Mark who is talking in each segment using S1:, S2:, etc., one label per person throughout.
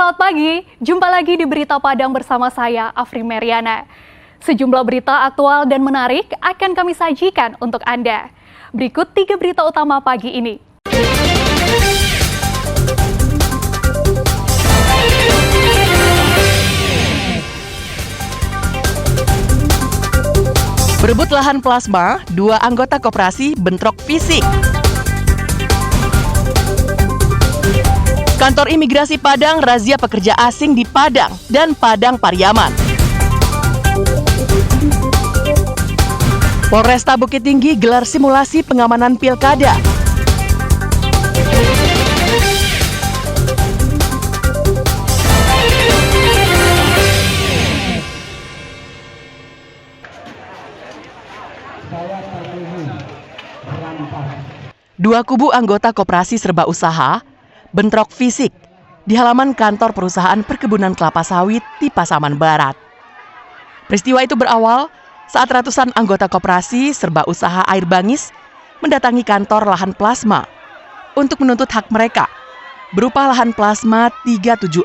S1: Selamat pagi, jumpa lagi di Berita Padang bersama saya, Afri Meriana. Sejumlah berita aktual dan menarik akan kami sajikan untuk Anda. Berikut 3 berita utama pagi ini.
S2: Berebut lahan plasma, 2 anggota koperasi bentrok fisik. Kantor Imigrasi Padang razia pekerja asing di Padang dan Padang Pariaman. Polresta Bukit Tinggi gelar simulasi pengamanan pilkada. Dua kubu anggota koperasi serba usaha bentrok fisik di halaman kantor perusahaan perkebunan kelapa sawit di Pasaman Barat. Peristiwa itu berawal saat ratusan anggota koperasi serba usaha Air Bangis mendatangi kantor lahan plasma untuk menuntut hak mereka berupa lahan plasma 374.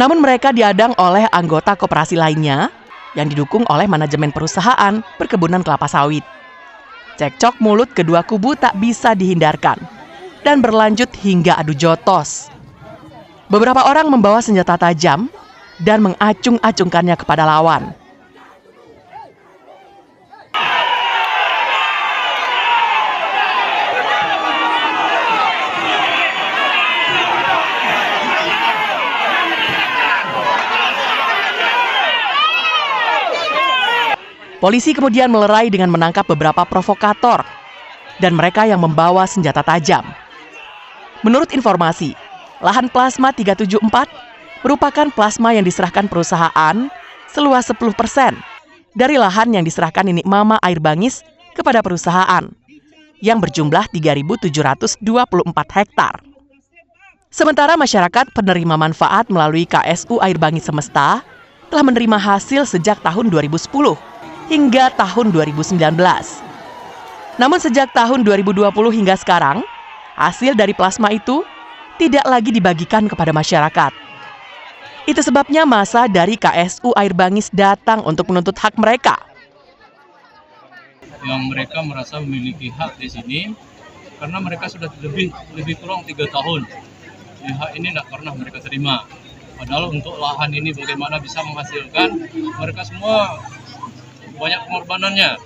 S2: Namun mereka diadang oleh anggota koperasi lainnya yang didukung oleh manajemen perusahaan perkebunan kelapa sawit. Cekcok mulut kedua kubu tak bisa dihindarkan dan berlanjut hingga adu jotos. Beberapa orang membawa senjata tajam dan mengacung-acungkannya kepada lawan. Polisi kemudian melerai dengan menangkap beberapa provokator dan mereka yang membawa senjata tajam. Menurut informasi, lahan plasma 374 merupakan plasma yang diserahkan perusahaan seluas 10% dari lahan yang diserahkan Ninik Mama Air Bangis kepada perusahaan yang berjumlah 3.724 hektar. Sementara masyarakat penerima manfaat melalui KSU Air Bangis Semesta telah menerima hasil sejak tahun 2010 hingga tahun 2019. Namun sejak tahun 2020 hingga sekarang, hasil dari plasma itu tidak lagi dibagikan kepada masyarakat. Itu sebabnya masa dari KSU Air Bangis datang untuk menuntut hak mereka.
S3: Yang mereka merasa memiliki hak di sini karena mereka sudah lebih kurang 3 tahun. Hak ini tidak pernah mereka terima. Padahal untuk lahan ini bagaimana bisa menghasilkan, mereka semua banyak pengorbanannya.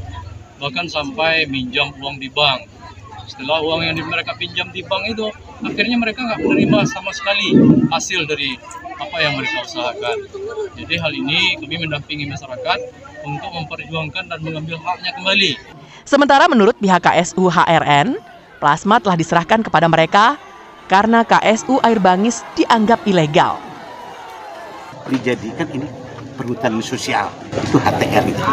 S3: Bahkan sampai minjam uang di bank. Setelah uang yang mereka pinjam di bank itu, akhirnya mereka nggak menerima sama sekali hasil dari apa yang mereka usahakan. Jadi hal ini kami mendampingi masyarakat untuk memperjuangkan dan mengambil haknya kembali.
S2: Sementara menurut pihak KSU HRN, plasma telah diserahkan kepada mereka karena KSU Air Bangis dianggap ilegal.
S4: Dijadikan ini perhutanan sosial, itu HTR itu,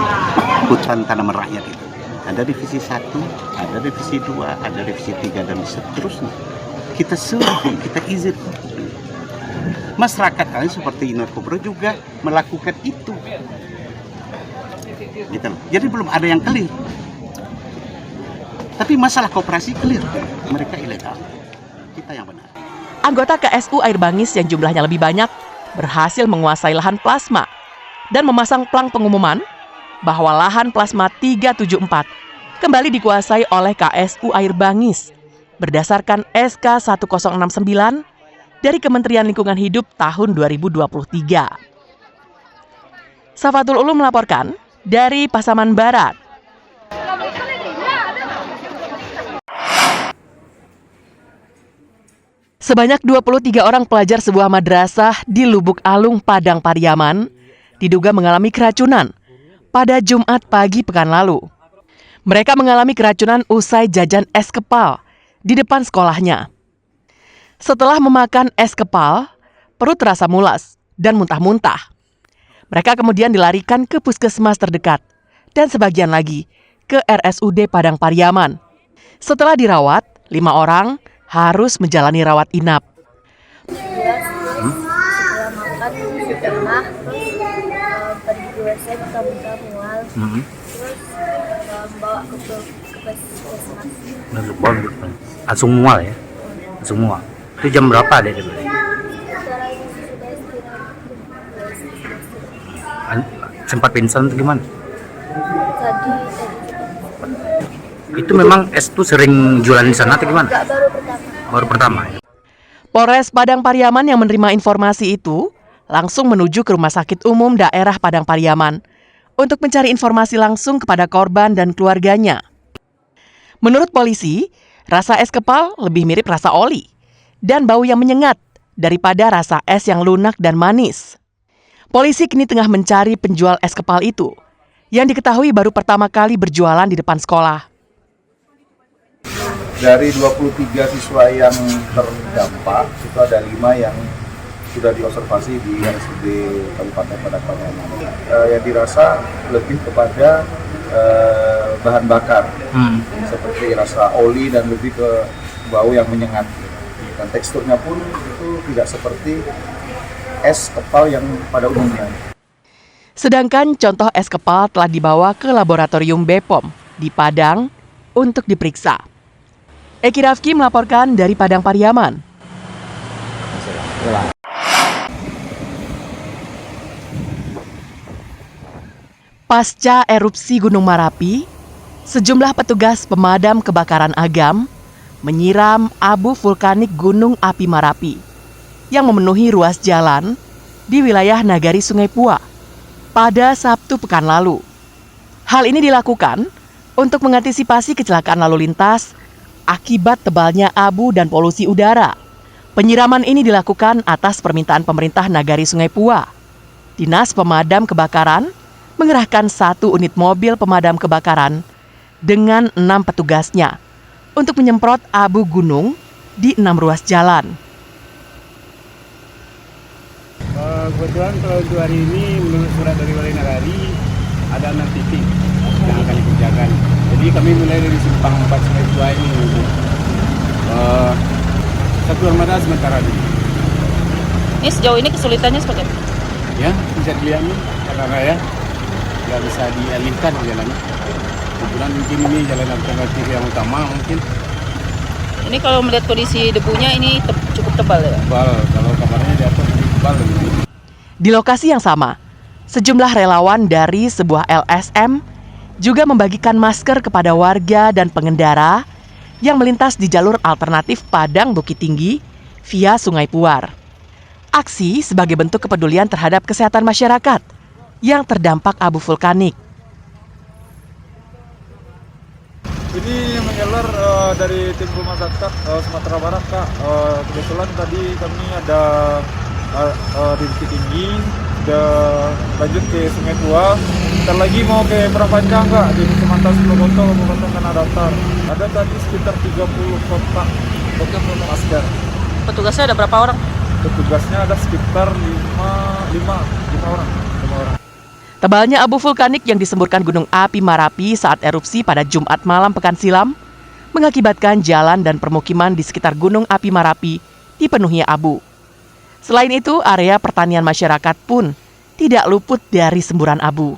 S4: hutan tanaman rakyat itu. Ada divisi 1, ada divisi 2, ada divisi 3, dan seterusnya. Kita suruh, kita izin. Masyarakat kalian seperti Narkobra juga melakukan itu. Gitu. Jadi belum ada yang clear. Tapi masalah koperasi clear. Mereka ilegal. Kita yang benar.
S2: Anggota KSU Air Bangis yang jumlahnya lebih banyak berhasil menguasai lahan plasma dan memasang plang pengumuman bahwa lahan plasma 374 kembali dikuasai oleh KSU Air Bangis berdasarkan SK 1069 dari Kementerian Lingkungan Hidup tahun 2023. Safatul Ulum melaporkan dari Pasaman Barat. Sebanyak 23 orang pelajar sebuah madrasah di Lubuk Alung, Padang Pariaman diduga mengalami keracunan pada Jumat pagi pekan lalu. Mereka mengalami keracunan usai jajan es kepal di depan sekolahnya. Setelah memakan es kepal, perut terasa mulas dan muntah-muntah. Mereka kemudian dilarikan ke puskesmas terdekat dan sebagian lagi ke RSUD Padang Pariaman. Setelah dirawat, 5 orang harus menjalani rawat inap.
S5: Setelah makan sudah pergi ke WC buka-buka mual, terus bawa ke puskesmas.
S6: Langsung mual ya? Langsung mual. Itu jam berapa deh? Sempat pingsan atau gimana?
S5: Tadi
S6: Itu memang es tuh sering jualan di sana atau gimana?
S5: enggak, baru pertama.
S6: Baru pertama.
S2: Polres Padang Pariaman yang menerima informasi itu langsung menuju ke Rumah Sakit Umum Daerah Padang Pariaman untuk mencari informasi langsung kepada korban dan keluarganya. Menurut polisi, rasa es kepal lebih mirip rasa oli dan bau yang menyengat daripada rasa es yang lunak dan manis. Polisi kini tengah mencari penjual es kepal itu yang diketahui baru pertama kali berjualan di depan sekolah.
S7: Dari 23 siswa yang terdampak, itu ada 5 yang sudah diobservasi di RSUD Kabupaten Padang Pariaman. Yang dirasa lebih kepada bahan bakar, seperti rasa oli dan lebih ke bau yang menyengat. Dan teksturnya pun itu tidak seperti es kepal yang pada umumnya.
S2: Sedangkan contoh es kepal telah dibawa ke laboratorium BPOM di Padang untuk diperiksa. Eki Rafki melaporkan dari Padang Pariaman. Pasca erupsi Gunung Merapi, sejumlah petugas pemadam kebakaran Agam menyiram abu vulkanik Gunung Api Merapi yang memenuhi ruas jalan di wilayah Nagari Sungai Pua pada Sabtu pekan lalu. Hal ini dilakukan untuk mengantisipasi kecelakaan lalu lintas akibat tebalnya abu dan polusi udara. Penyiraman ini dilakukan atas permintaan pemerintah Nagari Sungai Pua. Dinas Pemadam Kebakaran mengerahkan 1 unit mobil pemadam kebakaran dengan 6 petugasnya untuk menyemprot abu gunung di 6 ruas jalan.
S8: Kebetulan kalau untuk hari ini menurut surat dari Wali Nagari ada 6 titik yang akan dikerjakan. Jadi kami mulai dari simpang 4 Sungai Pua ini. Satu armada sementara dulu.
S9: Ini sejauh ini kesulitannya seperti apa?
S8: Ya, bisa dilihat nih jalan raya nggak bisa dialihkan jalannya. Kebetulan mungkin ini jalan alternatif yang utama mungkin.
S9: Ini kalau melihat kondisi debunya ini cukup tebal ya?
S8: Tebal, kalau kamarnya di atas lebih tebal lebih.
S2: Di lokasi yang sama, sejumlah relawan dari sebuah LSM juga membagikan masker kepada warga dan pengendara yang melintas di jalur alternatif Padang Bukit Tinggi via Sungai Puar. Aksi sebagai bentuk kepedulian terhadap kesehatan masyarakat yang terdampak abu vulkanik.
S7: Ini menyelar dari tim rumah sakit Sumatera Barat, Kak. Kebetulan tadi kami ada di Bukit Tinggi, udah lanjut ke Sungai Pua. Ntar lagi mau ke Prapanjang, Kak, di Kecamatan Selogoto, Kabupaten Tanah Datar. Ada tadi sekitar 30 kotak masker.
S9: Petugasnya ada berapa orang?
S7: Petugasnya ada sekitar 5 orang.
S2: Tebalnya abu vulkanik yang disemburkan Gunung Api Merapi saat erupsi pada Jumat malam pekan silam mengakibatkan jalan dan permukiman di sekitar Gunung Api Merapi dipenuhi abu. Selain itu, area pertanian masyarakat pun tidak luput dari semburan abu.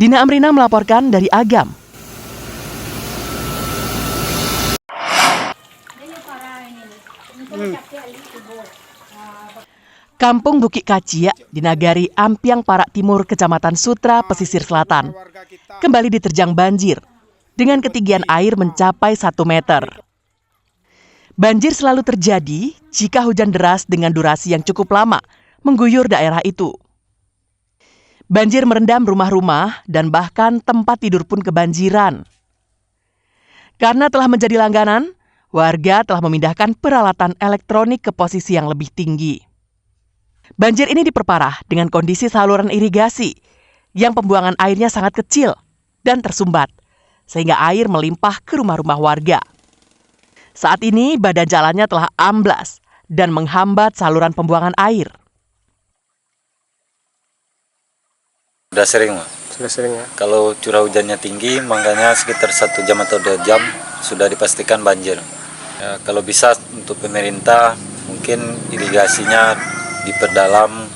S2: Dina Amrina melaporkan dari Agam. Kampung Bukit Kacia di Nagari Ampiang Parak Timur, Kecamatan Sutra, Pesisir Selatan, kembali diterjang banjir dengan ketinggian air mencapai 1 meter. Banjir selalu terjadi jika hujan deras dengan durasi yang cukup lama mengguyur daerah itu. Banjir merendam rumah-rumah dan bahkan tempat tidur pun kebanjiran. Karena telah menjadi langganan, warga telah memindahkan peralatan elektronik ke posisi yang lebih tinggi. Banjir ini diperparah dengan kondisi saluran irigasi yang pembuangan airnya sangat kecil dan tersumbat, sehingga air melimpah ke rumah-rumah warga. Saat ini badan jalannya telah amblas dan menghambat saluran pembuangan air.
S10: Sudah sering, Mas.
S8: Sudah sering ya?
S10: Kalau curah hujannya tinggi, makanya sekitar 1 jam atau 2 jam sudah dipastikan banjir. Ya, kalau bisa untuk pemerintah mungkin irigasinya diperdalam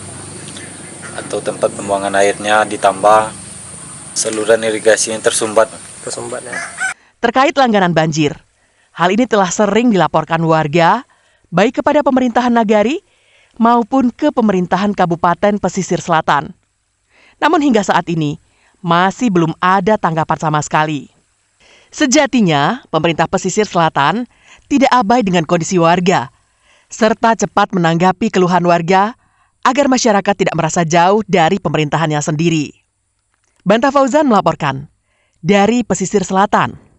S10: atau tempat pembuangan airnya ditambah, saluran irigasi yang tersumbat.
S8: Tersumbatnya.
S2: Terkait langganan banjir, hal ini telah sering dilaporkan warga, baik kepada pemerintahan Nagari maupun ke pemerintahan Kabupaten Pesisir Selatan. Namun hingga saat ini, masih belum ada tanggapan sama sekali. Sejatinya, pemerintah pesisir selatan tidak abai dengan kondisi warga, serta cepat menanggapi keluhan warga agar masyarakat tidak merasa jauh dari pemerintahannya sendiri. Banta Fauzan melaporkan dari pesisir selatan.